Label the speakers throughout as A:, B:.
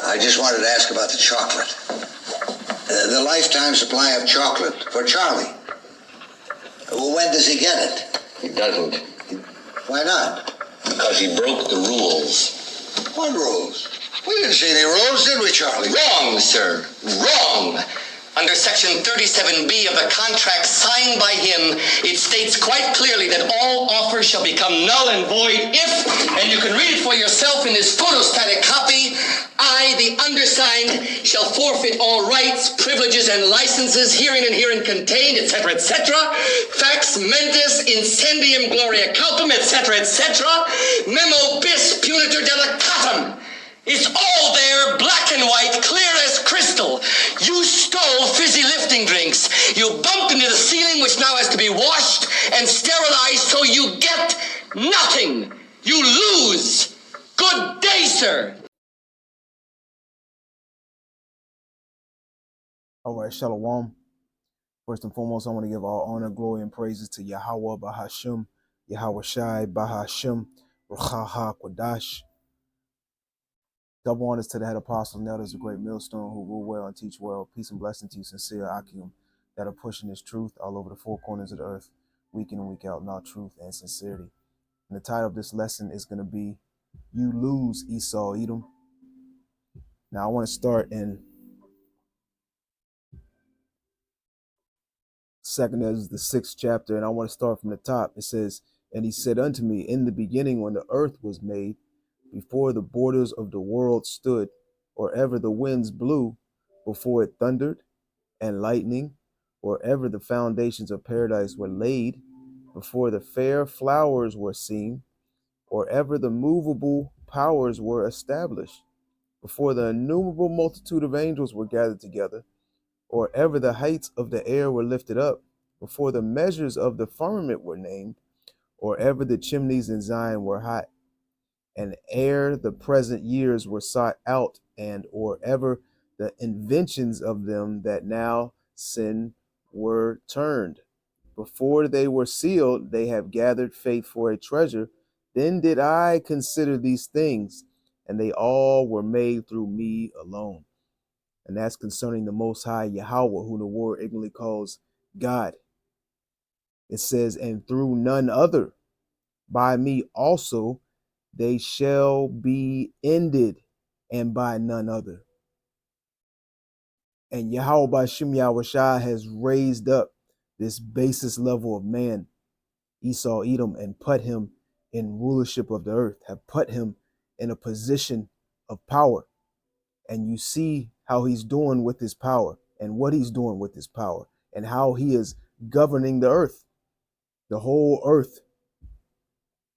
A: I just wanted to ask about the chocolate. The lifetime supply of chocolate for Charlie. When does he get it?
B: He doesn't.
A: Why not?
B: Because he broke the rules.
A: What rules? We didn't see any rules, did we, Charlie?
B: Wrong, sir. Wrong. Under Section 37B of the contract signed by him, it states quite clearly that all offers shall become null and void if, and you can read it for yourself in this photostatic copy, I, the undersigned, shall forfeit all rights, privileges, and licenses herein and herein contained, etc., etc., fax mentis incendium gloria culpum, etc., etc., memo bis punitor delicatum. It's all there, black and white, clear as crystal. You stole fizzy lifting drinks. You bumped into the ceiling, which now has to be washed and sterilized, so you get nothing. You lose. Good day, sir.
C: All right, Shalom. First and foremost, I want to give all honor, glory, and praises to Yahweh Bahashim, Yahweh Shai Bahashim, Ruchaha Kwadash. Double honors to the head apostle and elders, a great millstone who rule well and teach well. Peace and blessing to you, sincere Akim, that are pushing this truth all over the four corners of the earth, week in and week out, in all truth and sincerity. And the title of this lesson is going to be, You Lose, Esau, Edom. Now, I want to start in second as the 6th chapter, and I want to start from the top. It says, And he said unto me, In the beginning, when the earth was made, before the borders of the world stood, or ever the winds blew, before it thundered and lightning, or ever the foundations of paradise were laid, before the fair flowers were seen, or ever the movable powers were established, before the innumerable multitude of angels were gathered together, or ever the heights of the air were lifted up, before the measures of the firmament were named, or ever the chimneys in Zion were hot, and ere the present years were sought out, and or ever the inventions of them that now sin were turned. Before they were sealed, they have gathered faith for a treasure. Then did I consider these things, and they all were made through me alone. And that's concerning the Most High Yahweh, who the world ignorantly calls God. It says, and through none other, by me also, they shall be ended, and by none other. And Yahweh Bashim Yahushua has raised up this basis level of man, Esau Edom, and put him in rulership of the earth, have put him in a position of power. And you see how he's doing with his power, and what he's doing with his power, and how he is governing the earth. The whole earth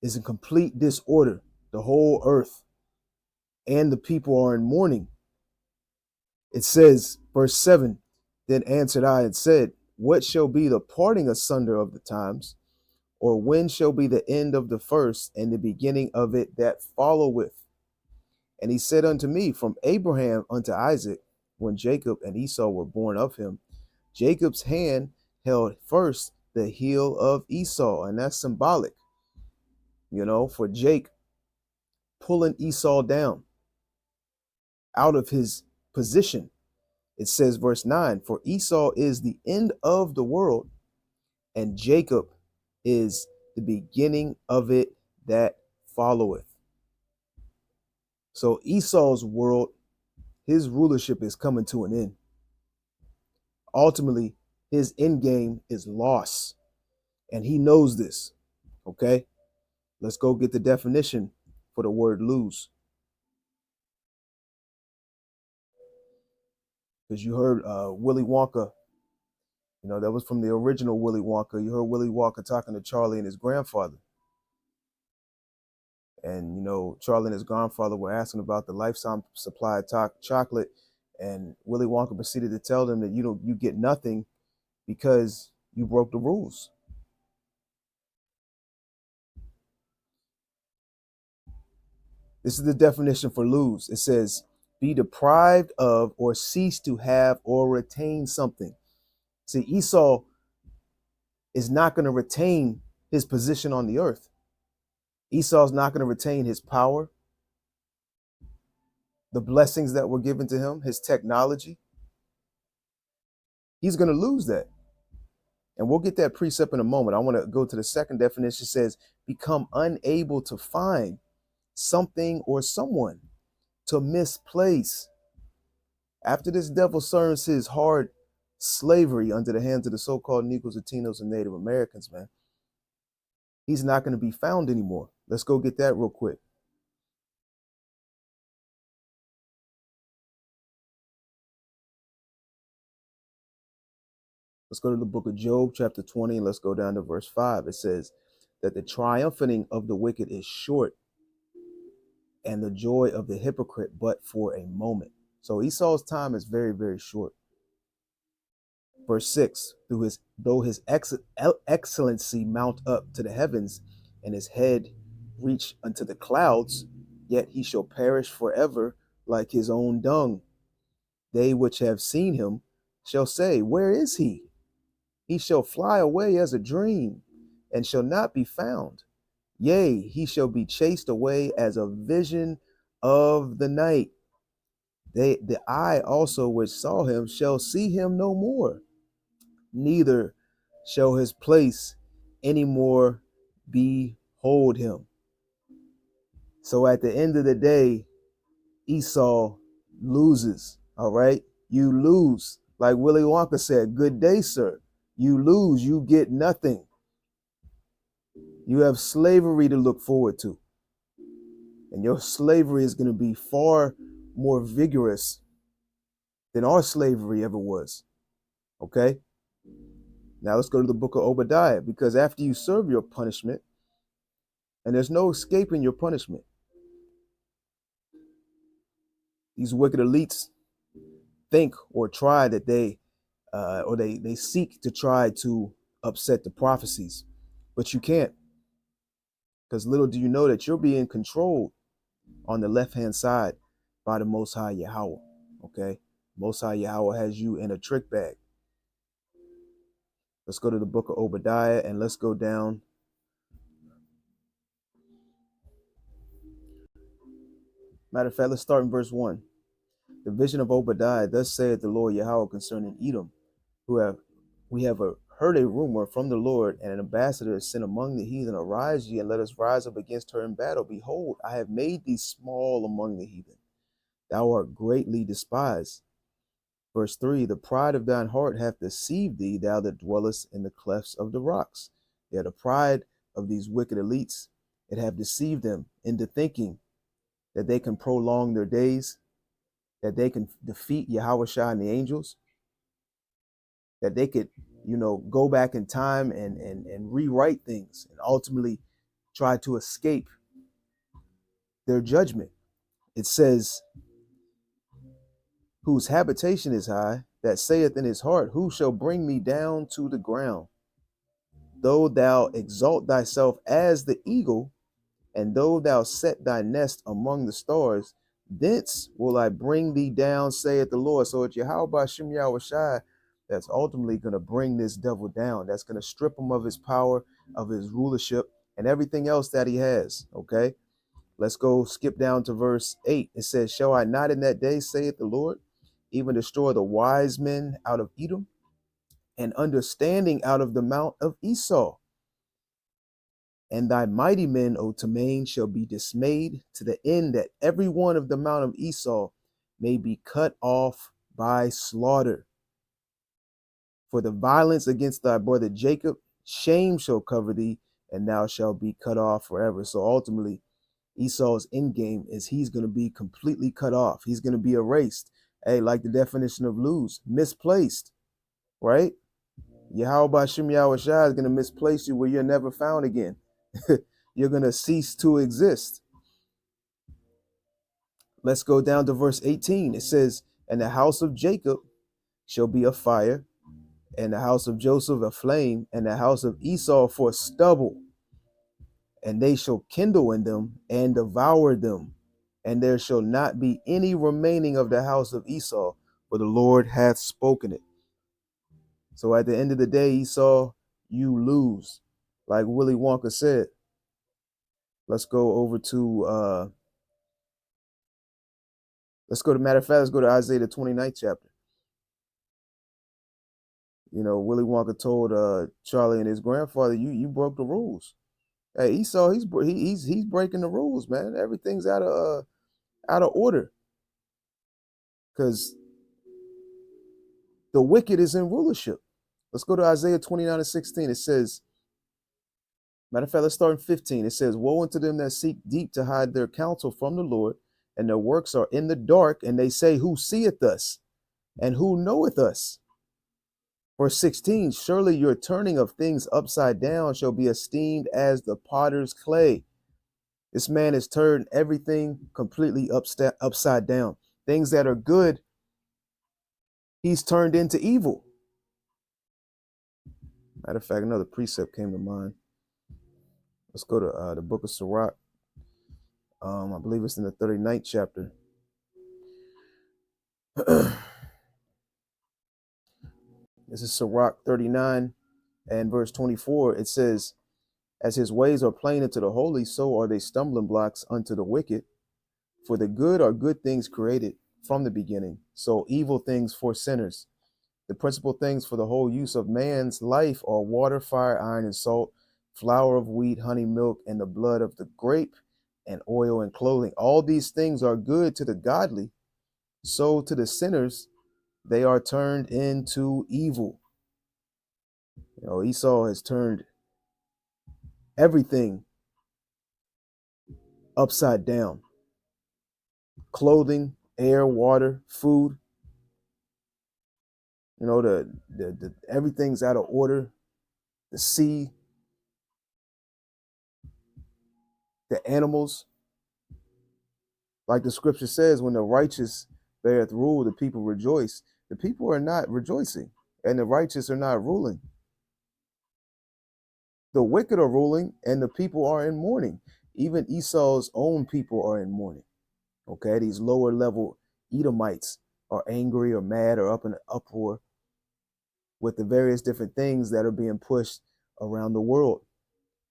C: is in complete disorder. The whole earth and the people are in mourning. It says, verse 7, Then answered I and said, What shall be the parting asunder of the times? Or when shall be the end of the first and the beginning of it that followeth? And he said unto me, From Abraham unto Isaac, when Jacob and Esau were born of him, Jacob's hand held first the heel of Esau. And that's symbolic, for Jake pulling Esau down out of his position. It says, verse 9, For Esau is the end of the world, and Jacob is the beginning of it that followeth. So Esau's world, his rulership is coming to an end. Ultimately, his end game is loss, and he knows this. Okay, let's go get the definition for the word lose. Because you heard Willy Wonka, that was from the original Willy Wonka. You heard Willy Wonka talking to Charlie and his grandfather. And, Charlie and his grandfather were asking about the lifetime supply of chocolate. And Willy Wonka proceeded to tell them that, you get nothing because you broke the rules. This is the definition for lose. It says, be deprived of or cease to have or retain something. See, Esau is not going to retain his position on the earth. Esau's not going to retain his power. the blessings that were given to him, his technology, he's going to lose that. And we'll get that precept in a moment. I want to go to the second definition. It says, become unable to find something or someone, to misplace. After this devil serves his hard slavery under the hands of the so-called Negroes, Latinos, and Native Americans, man, he's not going to be found anymore. Let's go get that real quick. Let's go to the book of Job, chapter 20, and let's go down to verse 5. It says that the triumphing of the wicked is short, and the joy of the hypocrite but for a moment. So Esau's time is very, very short. Verse 6, though his excellency mount up to the heavens, and his head reach unto the clouds, yet he shall perish forever like his own dung. They which have seen him shall say, where is he? He shall fly away as a dream, and shall not be found. Yea, he shall be chased away as a vision of the night. The eye also which saw him shall see him no more, neither shall his place any more behold him. So at the end of the day, Esau loses. All right, you lose. Like Willy Wonka said, good day, sir. You lose, you get nothing. You have slavery to look forward to. And your slavery is going to be far more vigorous than our slavery ever was. Okay? Now let's go to the book of Obadiah, because after you serve your punishment, and there's no escaping your punishment, these wicked elites think or try that they seek to try to upset the prophecies, but you can't, because little do you know that you're being controlled on the left-hand side by the Most High Yahweh. Okay, Most High Yahweh has you in a trick bag. Let's go to the book of Obadiah, and let's go down. Matter of fact, let's start in verse 1. The vision of Obadiah. Thus saith the Lord Yahweh concerning Edom, we have heard a rumor from the Lord, and an ambassador is sent among the heathen. Arise ye, and let us rise up against her in battle. Behold, I have made thee small among the heathen. Thou art greatly despised. Verse 3, the pride of thine heart hath deceived thee, thou that dwellest in the clefts of the rocks. Yeah, the pride of these wicked elites, it have deceived them into thinking that they can prolong their days, that they can defeat Yahweh Shai and the angels, that they could, go back in time and rewrite things and ultimately try to escape their judgment. It says, whose habitation is high, that saith in his heart, who shall bring me down to the ground? Though thou exalt thyself as the eagle, and though thou set thy nest among the stars, thence will I bring thee down, saith the Lord. So it's Yahweh Ba'ashem Yahweh Shai that's ultimately going to bring this devil down. That's going to strip him of his power, of his rulership, and everything else that he has. Okay, let's go skip down to verse 8. It says, shall I not in that day, saith the Lord, even destroy the wise men out of Edom, and understanding out of the mount of Esau? And thy mighty men, O Temain, shall be dismayed, to the end that every one of the mount of Esau may be cut off by slaughter. For the violence against thy brother Jacob, shame shall cover thee, and thou shalt be cut off forever. So ultimately, Esau's end game is he's going to be completely cut off. He's going to be erased. Hey, like the definition of lose, misplaced, right? Yahweh Ba'ashem Yahweh Shai is going to misplace you where you're never found again. You're going to cease to exist. Let's go down to verse 18. It says, and the house of Jacob shall be a fire, and the house of Joseph a flame, and the house of Esau for stubble. And they shall kindle in them and devour them. And there shall not be any remaining of the house of Esau, for the Lord hath spoken it. So at the end of the day, Esau, you lose. Like Willy Wonka said. Let's go over to Let's go to, matter of fact, let's go to Isaiah the 29th chapter. You know, Willy Wonka told Charlie and his grandfather, you broke the rules. Hey, Esau, he's breaking the rules, man. Everything's out of order because the wicked is in rulership. Let's go to Isaiah 29:16. It says, matter of fact, let's start in 15. It says, woe unto them that seek deep to hide their counsel from the Lord, and their works are in the dark, and they say, who seeth us, and who knoweth us? Verse 16, surely your turning of things upside down shall be esteemed as the potter's clay. This man has turned everything completely upside down. Things that are good, he's turned into evil. Matter of fact, another precept came to mind. Let's go to the book of Sirach. I believe it's in the 39th chapter. This is Sirach 39 and verse 24. It says, as his ways are plain unto the holy, so are they stumbling blocks unto the wicked. For the good are good things created from the beginning, so evil things for sinners. The principal things for the whole use of man's life are water, fire, iron, and salt, flour of wheat, honey, milk, and the blood of the grape, and oil and clothing. All these things are good to the godly, so to the sinners they are turned into evil. You know, Esau has turned everything upside down. Clothing, air, water, food. You know, the everything's out of order. The sea, the animals. Like the scripture says, when the righteous beareth rule, the people rejoice. The people are not rejoicing, and the righteous are not ruling. The wicked are ruling, and the people are in mourning. Even Esau's own people are in mourning. Okay, these lower level Edomites are angry or mad or up in an uproar with the various different things that are being pushed around the world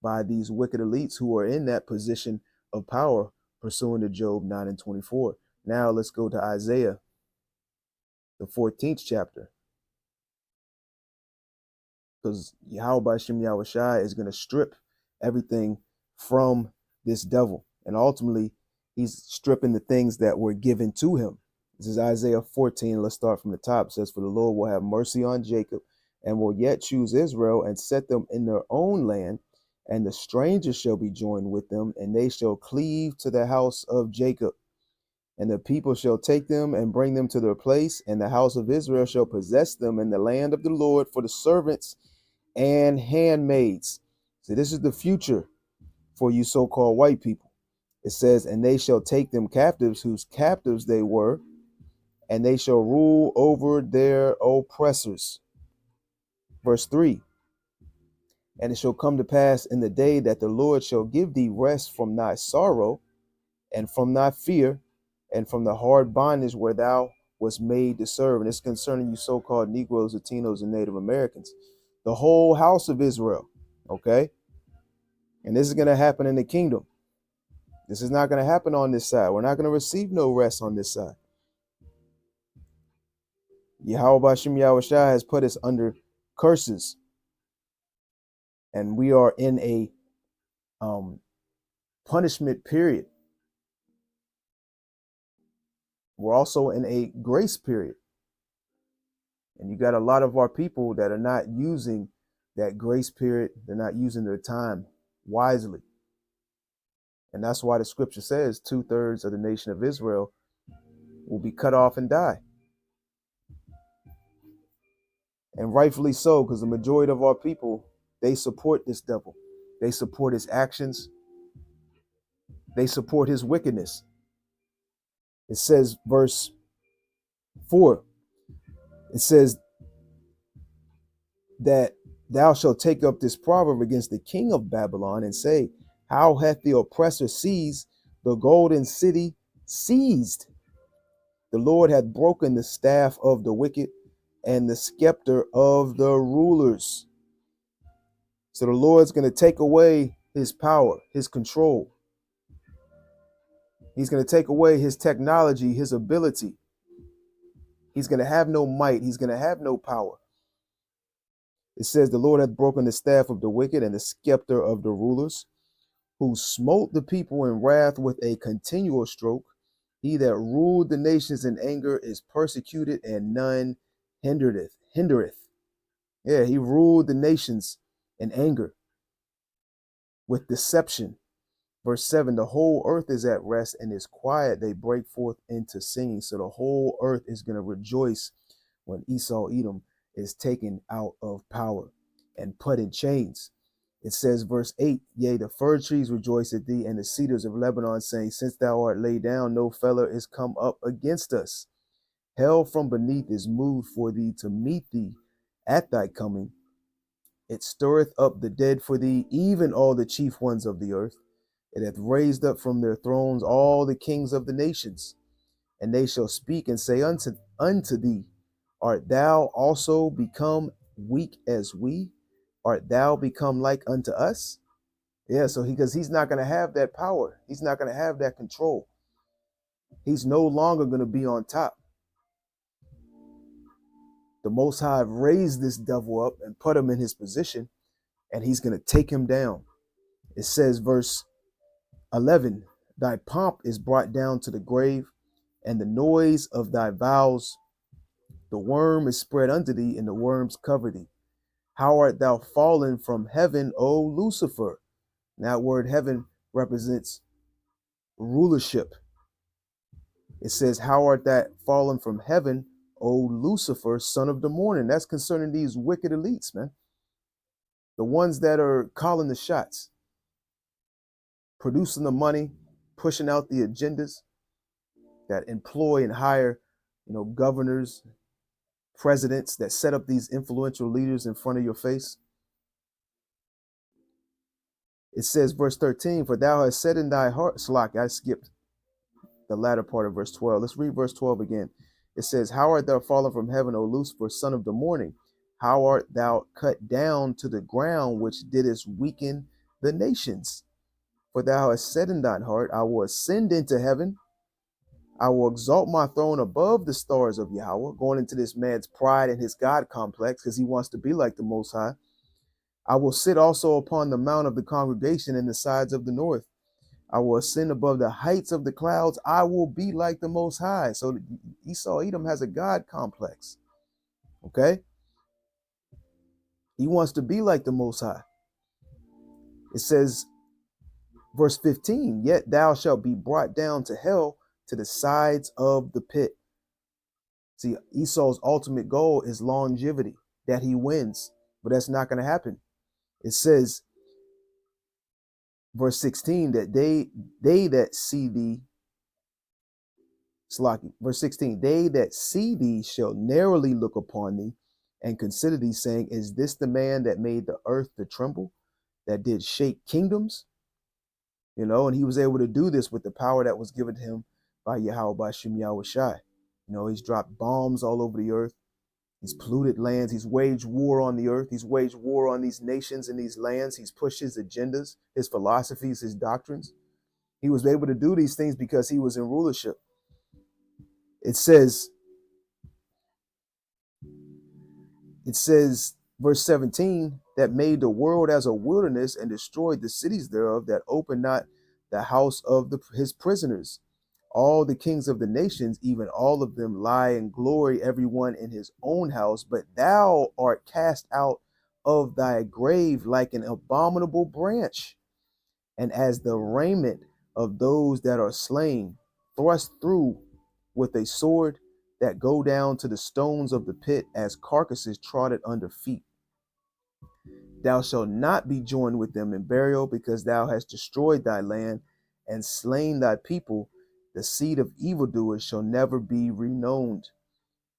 C: by these wicked elites who are in that position of power, pursuant to Job 9 and 24. Now let's go to Isaiah, the 14th chapter. Because Yahweh Shem Yahushai is going to strip everything from this devil. And ultimately, he's stripping the things that were given to him. This is Isaiah 14. Let's start from the top. It says, for the Lord will have mercy on Jacob and will yet choose Israel and set them in their own land. And the strangers shall be joined with them, and they shall cleave to the house of Jacob. And the people shall take them and bring them to their place, and the house of Israel shall possess them in the land of the Lord for the servants and handmaids. So this is the future for you so-called white people. It says, and they shall take them captives, whose captives they were, and they shall rule over their oppressors. Verse 3. And it shall come to pass in the day that the Lord shall give thee rest from thy sorrow, and from thy fear, and from the hard bondage where thou was made to serve. And it's concerning you so-called Negroes, Latinos, and Native Americans. The whole house of Israel, okay? And this is going to happen in the kingdom. This is not going to happen on this side. We're not going to receive no rest on this side. Yahweh Shem Yahushai has put us under curses. And we are in a punishment period. We're also in a grace period. And you got a lot of our people that are not using that grace period. They're not using their time wisely. And that's why the scripture says 2/3 of the nation of Israel will be cut off and die. And rightfully so, because the majority of our people, they support this devil. They support his actions. They support his wickedness. It says, verse 4, it says that thou shalt take up this proverb against the king of Babylon and say, how hath the oppressor seized the golden city seized? The Lord hath broken the staff of the wicked and the scepter of the rulers. So the Lord's going to take away his power, his control. He's going to take away his technology, his ability. He's going to have no might. He's going to have no power. It says, the Lord hath broken the staff of the wicked and the scepter of the rulers, who smote the people in wrath with a continual stroke. He that ruled the nations in anger is persecuted, and none hindereth. Yeah, he ruled the nations in anger with deception. Verse 7, the whole earth is at rest and is quiet. They break forth into singing. So the whole earth is going to rejoice when Esau Edom is taken out of power and put in chains. It says, verse 8, yea, the fir trees rejoice at thee, and the cedars of Lebanon, saying, since thou art laid down, no feller is come up against us. Hell from beneath is moved for thee to meet thee at thy coming. It stirreth up the dead for thee, even all the chief ones of the earth. It hath raised up from their thrones all the kings of the nations, and they shall speak and say unto thee, art thou also become weak as we? Art thou become like unto us? Yeah, so because he's not going to have that power. He's not going to have that control. He's no longer going to be on top. The Most High raised this devil up and put him in his position, and he's going to take him down. It says, verse 11, thy pomp is brought down to the grave, and the noise of thy vows, the worm is spread unto thee, and the worms cover thee. How art thou fallen from heaven, O Lucifer? And that word heaven represents rulership. It says, how art thou fallen from heaven, O Lucifer, son of the morning? That's concerning these wicked elites, man. The ones that are calling the shots, producing the money, pushing out the agendas, that employ and hire, governors, presidents, that set up these influential leaders in front of your face. It says, verse 13, for thou hast said in thy heart, Slack, I skipped the latter part of verse 12. Let's read verse 12 again. It says, how art thou fallen from heaven, O Lucifer, son of the morning? How art thou cut down to the ground, which didst weaken the nations? For thou hast said in thine heart, I will ascend into heaven. I will exalt my throne above the stars of Yahweh, going into this man's pride and his God complex, because he wants to be like the Most High. I will sit also upon the mount of the congregation in the sides of the north. I will ascend above the heights of the clouds. I will be like the Most High. So Esau Edom has a God complex. Okay? He wants to be like the Most High. It says, verse 15, yet thou shalt be brought down to hell, to the sides of the pit. See, Esau's ultimate goal is longevity, that he wins, but that's not going to happen. It says, verse 16, that they that see thee, Slaki, verse 16, they that see thee shall narrowly look upon thee and consider thee, saying, is this the man that made the earth to tremble, that did shake kingdoms? And he was able to do this with the power that was given to him by Yahweh, by Shem Yahweh Shai. He's dropped bombs all over the earth. He's polluted lands. He's waged war on the earth. He's waged war on these nations and these lands. He's pushed his agendas, his philosophies, his doctrines. He was able to do these things because he was in rulership. It says, verse 17, that made the world as a wilderness and destroyed the cities thereof, that opened not the house of his prisoners. All the kings of the nations, even all of them, lie in glory, everyone in his own house. But thou art cast out of thy grave like an abominable branch, and as the raiment of those that are slain, thrust through with a sword, that go down to the stones of the pit, as carcasses trodden under feet. Thou shalt not be joined with them in burial, because thou hast destroyed thy land and slain thy people. The seed of evildoers shall never be renowned.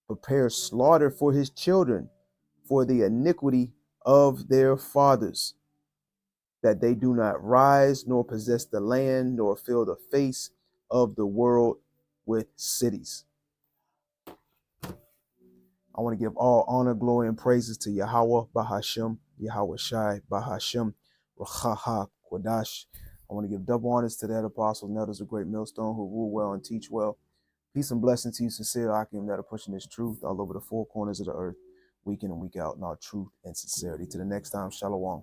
C: Prepare slaughter for his children, for the iniquity of their fathers, that they do not rise, nor possess the land, nor fill the face of the world with cities. I want to give all honor, glory, and praises to Yahweh Bahashem, Yahweh Shai Bahashem, Rachaha Kodash, I want to give double honors to that apostle, and elders of Great Millstone who rule well and teach well. Peace and blessings to you, sincere Akim, that are pushing this truth all over the four corners of the earth, week in and week out, in our truth and sincerity. To the next time, shalom.